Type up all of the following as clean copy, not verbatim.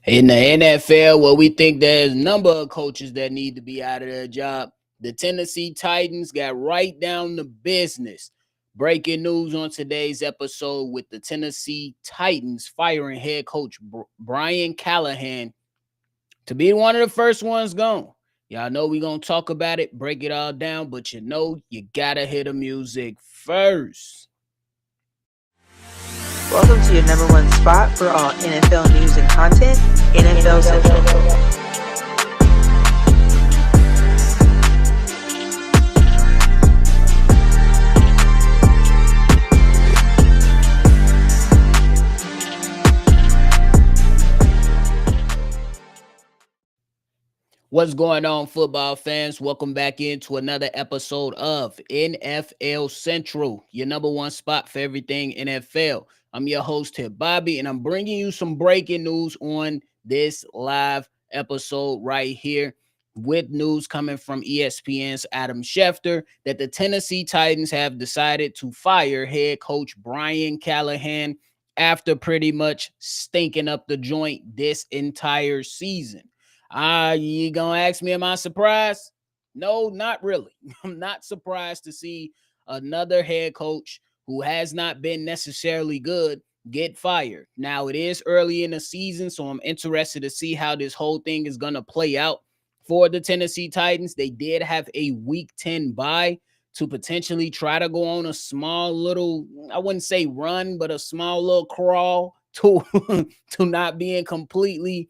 In the NFL, where we think there's a number of coaches that need to be out of their job, the Tennessee Titans got right down to business. Breaking news on today's episode with the Tennessee Titans firing head coach Brian Callahan to be one of the first ones gone. Y'all know we're going to talk about it, break it all down, but you got to hear the music first. Welcome to your number one spot for all NFL news and content, NFL Central. What's going on, football fans? Welcome back into another episode of NFL Central, your number one spot for everything NFL. I'm your host here, Bobby, and I'm bringing you some breaking news on this live episode right here with news coming from ESPN's Adam Schefter that the Tennessee Titans have decided to fire head coach Brian Callahan after pretty much stinking up the joint this entire season. You gonna ask me, am I surprised? No, not really. I'm not surprised to see another head coach who has not been necessarily good get fired. Now, it is early in the season, so I'm interested to see how this whole thing is gonna play out for the Tennessee Titans. They did have a week 10 bye to potentially try to go on a small little, I wouldn't say run, but a small little crawl to not being completely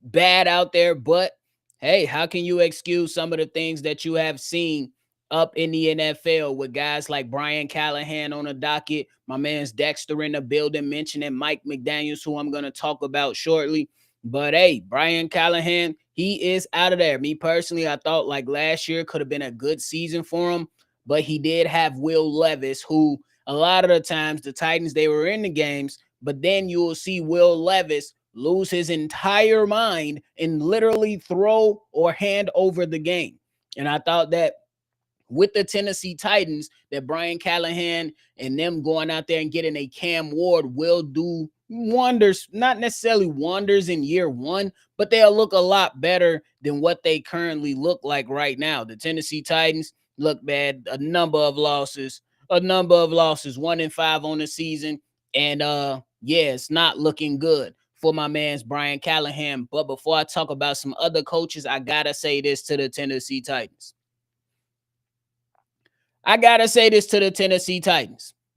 bad out there. But hey, how can you excuse some of the things that you have seen up in the NFL with guys like Brian Callahan on the docket, my man's Dexter in the building, mentioning Mike McDaniels, who I'm going to talk about shortly. But hey, Brian Callahan, he is out of there. Me personally, I thought like last year could have been a good season for him, but he did have Will Levis, who a lot of the times the Titans, they were in the games, but then you will see Will Levis lose his entire mind and literally throw or hand over the game. And I thought that with the Tennessee Titans, that Brian Callahan and them going out there and getting a Cam Ward will do wonders, not necessarily wonders in year one, but they'll look a lot better than what they currently look like right now. The Tennessee Titans look bad, a number of losses, 1-5 on the season. And it's not looking good for my man's Brian Callahan. But before I talk about some other coaches, I gotta say this to the Tennessee Titans.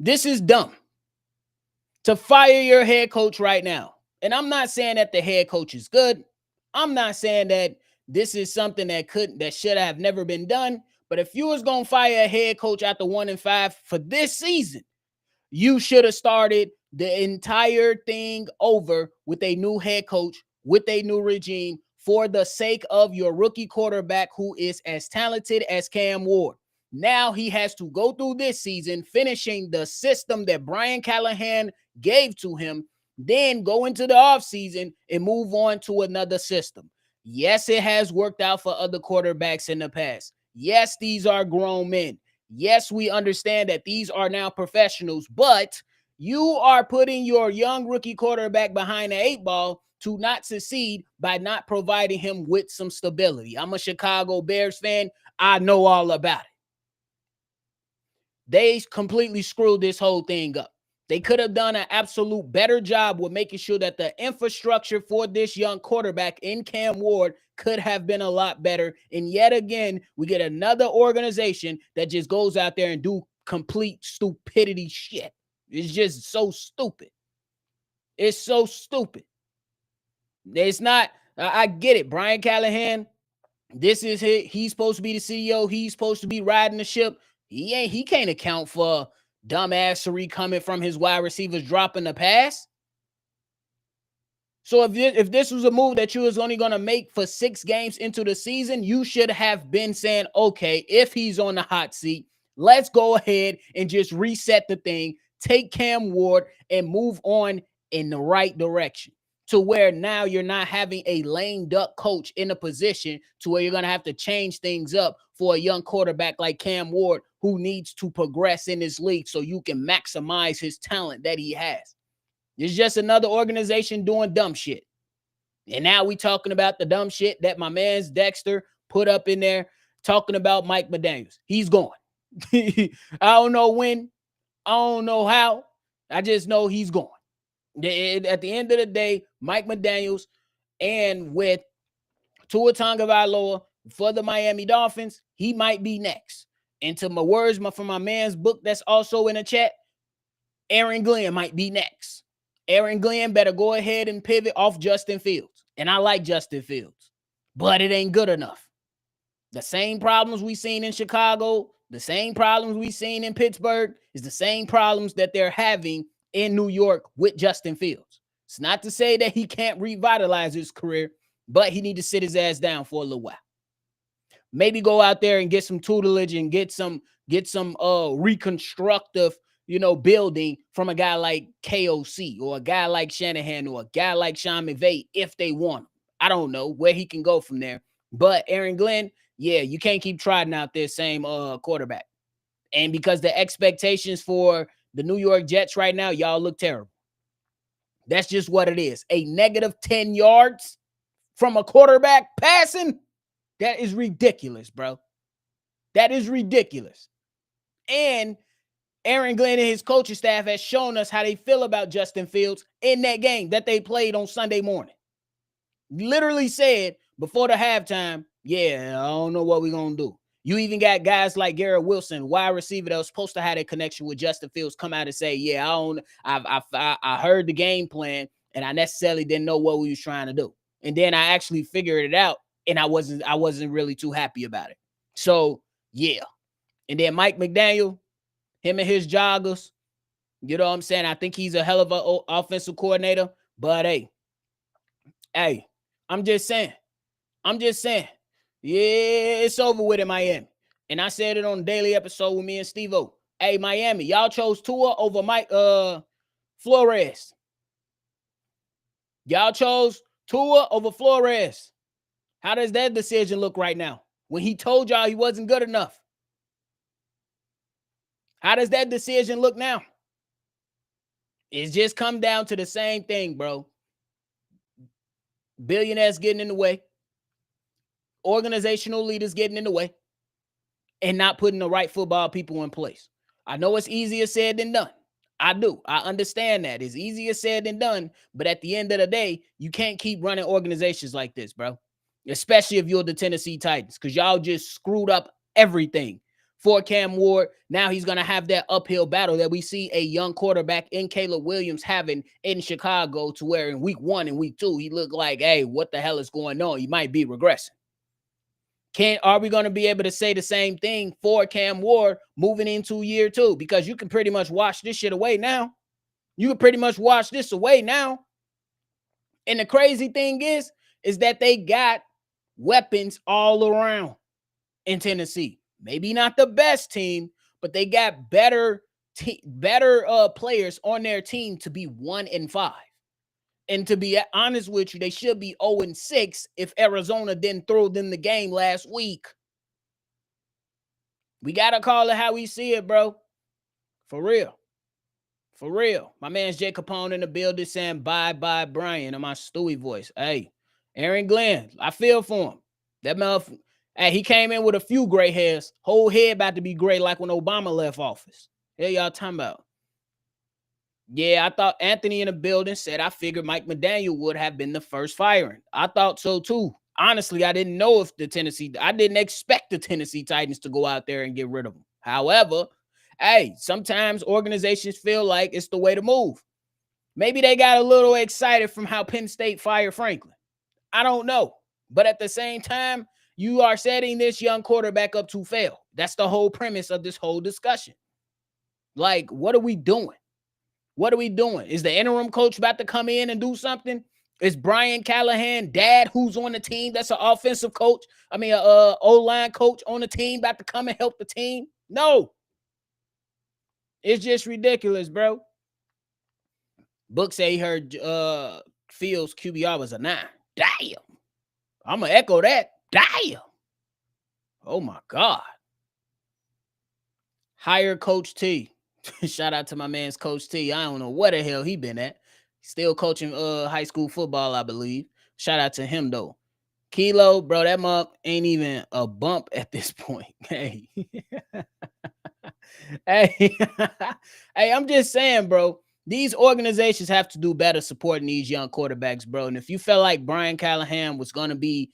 This is dumb. To fire your head coach right now. And I'm not saying that the head coach is good. I'm not saying that this is something that should have never been done. But if you was gonna fire a head coach after 1-5 for this season, you should have started the entire thing over with a new head coach, with a new regime, for the sake of your rookie quarterback who is as talented as Cam Ward. Now he has to go through this season finishing the system that Brian Callahan gave to him, then go into the offseason and move on to another system. Yes, it has worked out for other quarterbacks in the past. Yes, these are grown men. Yes, we understand that these are now professionals, but you are putting your young rookie quarterback behind the 8-ball to not succeed by not providing him with some stability. I'm a Chicago Bears fan. I know all about it. They completely screwed this whole thing up. They could have done an absolute better job with making sure that the infrastructure for this young quarterback in Cam Ward could have been a lot better. And yet again, we get another organization that just goes out there and do complete stupidity shit. It's just so stupid. It's so stupid. It's not, I get it. Brian Callahan, this is it. He's supposed to be the CEO. He's supposed to be riding the ship. He can't account for dumbassery coming from his wide receivers dropping the pass. So if this was a move that you was only going to make for 6 games into the season, you should have been saying, okay, if he's on the hot seat, let's go ahead and just reset the thing, take Cam Ward and move on in the right direction, to where now you're not having a lame duck coach in a position to where you're going to have to change things up for a young quarterback like Cam Ward, who needs to progress in this league so you can maximize his talent that he has. It's just another organization doing dumb shit. And now we talking about the dumb shit that my man's Dexter put up in there, talking about Mike McDaniels. He's gone. I don't know when. I don't know how. I just know he's gone. At the end of the day, Mike McDaniels and with Tua Tagovailoa for the Miami Dolphins, he might be next. And to my words from my man's book that's also in the chat, Aaron Glenn might be next. Aaron Glenn better go ahead and pivot off Justin Fields. And I like Justin Fields, but it ain't good enough. The same problems we seen in Chicago, the same problems we seen in Pittsburgh is the same problems that they're having in New York with Justin Fields. It's not to say that he can't revitalize his career, but he need to sit his ass down for a little while. Maybe go out there and get some tutelage and get some reconstructive, building from a guy like KOC or a guy like Shanahan or a guy like Sean McVay if they want him. I don't know where he can go from there. But Aaron Glenn, yeah, you can't keep trotting out there same quarterback. And because the expectations for the New York Jets right now, y'all look terrible. That's just what it is. A negative 10 yards from a quarterback passing, that is ridiculous, bro. That is ridiculous. And Aaron Glenn and his coaching staff has shown us how they feel about Justin Fields in that game that they played on Sunday morning. Literally said before the halftime, yeah, I don't know what we're going to do. You even got guys like Garrett Wilson, wide receiver that was supposed to have a connection with Justin Fields, come out and say, yeah, I heard the game plan and I necessarily didn't know what we was trying to do. And then I actually figured it out and I wasn't really too happy about it. So, yeah. And then Mike McDaniel, him and his joggers, you know what I'm saying? I think he's a hell of an offensive coordinator, but hey, I'm just saying. Yeah, it's over with in Miami. And I said it on the daily episode with me and Steve-O. Hey, Miami, y'all chose Tua over Mike Flores. Y'all chose Tua over Flores. How does that decision look right now when he told y'all he wasn't good enough? How does that decision look now? It's just come down to the same thing, bro. Billionaires getting in the way. Organizational leaders getting in the way. And not putting the right football people in place. I know it's easier said than done. I do. I understand that. It's easier said than done. But at the end of the day, you can't keep running organizations like this, bro. Especially if you're the Tennessee Titans. Because y'all just screwed up everything. For Cam Ward, now he's going to have that uphill battle that we see a young quarterback in Caleb Williams having in Chicago, to where in week 1 and week 2, he looked like, hey, what the hell is going on? He might be regressing. Are we going to be able to say the same thing for Cam Ward moving into year 2? Because you can pretty much wash this shit away now. You can pretty much wash this away now. And the crazy thing is that they got weapons all around in Tennessee. Maybe not the best team, but they got better players on their team to be 1-5. And to be honest with you, they should be 0-6 if Arizona didn't throw them the game last week. We got to call it how we see it, bro. For real. For real. My man's Jay Capone in the building saying bye, Brian, in my Stewie voice. Hey, Aaron Glenn, I feel for him. That motherfucker, hey, he came in with a few gray hairs. Whole head about to be gray like when Obama left office. Hey, y'all talking about? Yeah, I thought Anthony in the building said I figured Mike McDaniel would have been the first firing. I thought so too. Honestly, I didn't know if I didn't expect the Tennessee Titans to go out there and get rid of him. However, hey, sometimes organizations feel like it's the way to move. Maybe they got a little excited from how Penn State fired Franklin. I don't know. But at the same time, you are setting this young quarterback up to fail. That's the whole premise of this whole discussion. Like, what are we doing? What are we doing? Is the interim coach about to come in and do something? Is Brian Callahan, dad, who's on the team, that's an offensive coach, O-line coach on the team, about to come and help the team? No. It's just ridiculous, bro. Book say he heard Fields' QBR was a 9. Damn. I'm going to echo that. Damn. Oh, my God. Hire Coach T. Shout out to my man's Coach T. I don't know what the hell he been at. Still coaching high school football, I believe. Shout out to him though. Kilo, bro, that mug ain't even a bump at this point. Hey, hey, hey, I'm just saying, bro. These organizations have to do better supporting these young quarterbacks, bro. And if you felt like Brian Callahan was going to be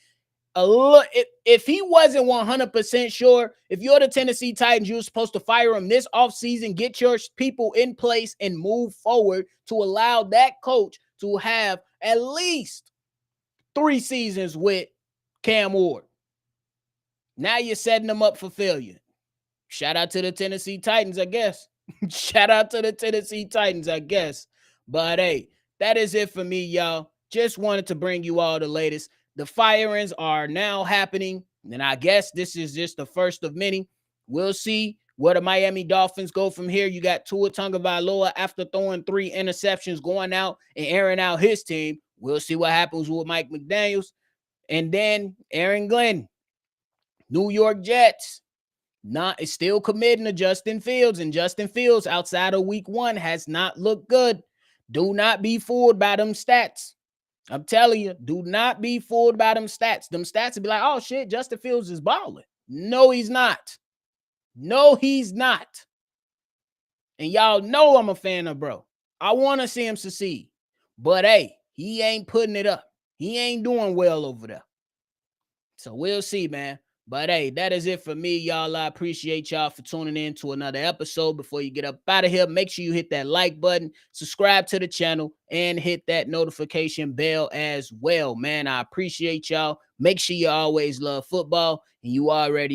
a look, if he wasn't 100% sure, if you're the Tennessee Titans, you're supposed to fire him this offseason, get your people in place and move forward to allow that coach to have at least 3 seasons with Cam Ward. Now you're setting them up for failure. Shout out to the Tennessee Titans, I guess. Shout out to the Tennessee Titans, I guess. But hey, that is it for me, y'all. Just wanted to bring you all the latest. The firings are now happening, and I guess this is just the first of many. We'll see where the Miami Dolphins go from here. You got Tua Tagovailoa after throwing 3 interceptions going out and airing out his team. We'll see what happens with Mike McDaniels. And then Aaron Glenn, New York Jets. Is still committing to Justin Fields, and Justin Fields outside of week 1 has not looked good. Do not be fooled by them stats. I'm telling you, do not be fooled by them stats. Them stats will be like, oh shit, Justin Fields is balling. No, he's not. No, he's not. And y'all know I'm a fan of bro. I want to see him succeed. But hey, he ain't putting it up. He ain't doing well over there. So we'll see, man. But hey, that is it for me, y'all. I appreciate y'all for tuning in to another episode. Before you get up out of here, make sure you hit that like button, subscribe to the channel, and hit that notification bell as well, man. I appreciate y'all. Make sure you always love football, and you already